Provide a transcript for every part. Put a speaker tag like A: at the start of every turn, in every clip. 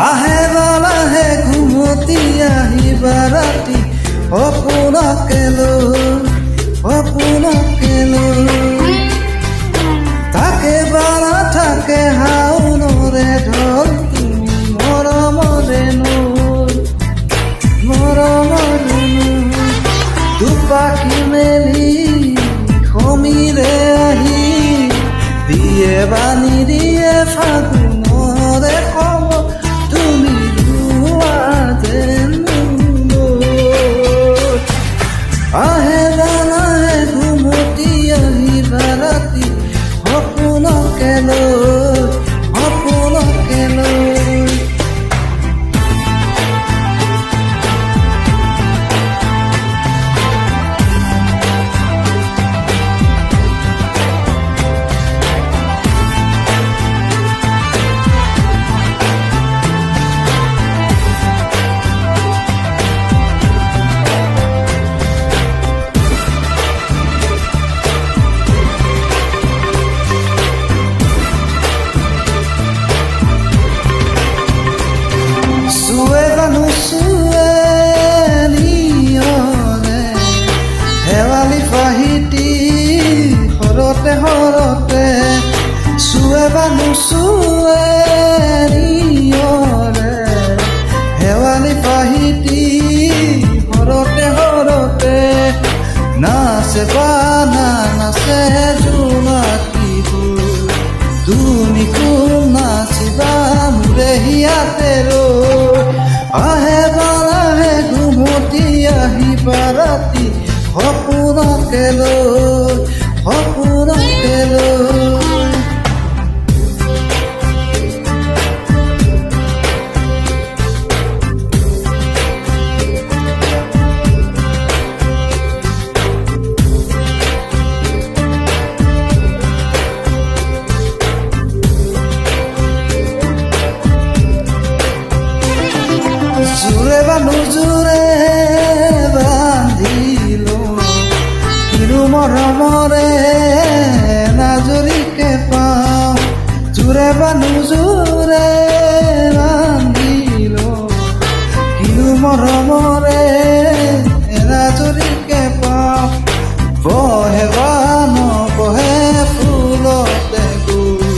A: আহে বালাহে ঘুমতি আহিবা ৰাতি সপোনকে লৈ থাকে বালা থাকে হাউনৰে ঢল তুমি মৰমৰে নৈ দুপাখি মেলি সমীৰে আহি দিয়ে বানি দিয়ে ফাগুনৰে খবৰ তুমি ৰোৱা যেন আহে জানাহে ঘুমতি আহিবা ৰাতি সপোনকে লৈ হৰতে চুৱে বা নুচুৱে নিয়ৰে হেৱালি পাহিটি হৰতে নাচে বা নাচে জোনাকিবোৰ তুমি কোন নাচিবা মোৰে হিয়াতে ৰৈ আহে বালাহে ঘুমতি আহিবা ৰাতি সপোনকে লৈ জোৰে বা নোজোৰে বান্ধিলো কিনো মৰমৰে নাজৰিকে পাওঁ জোৰে বা নোজোৰে বান্ধিলো কিনো মৰমৰে নাজৰিকে পাওঁ বহে বা নবহে ফুলতে গৈ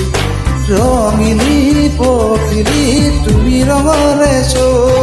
A: ৰঙিলি পখিলি তুমি ৰঙৰে চৈ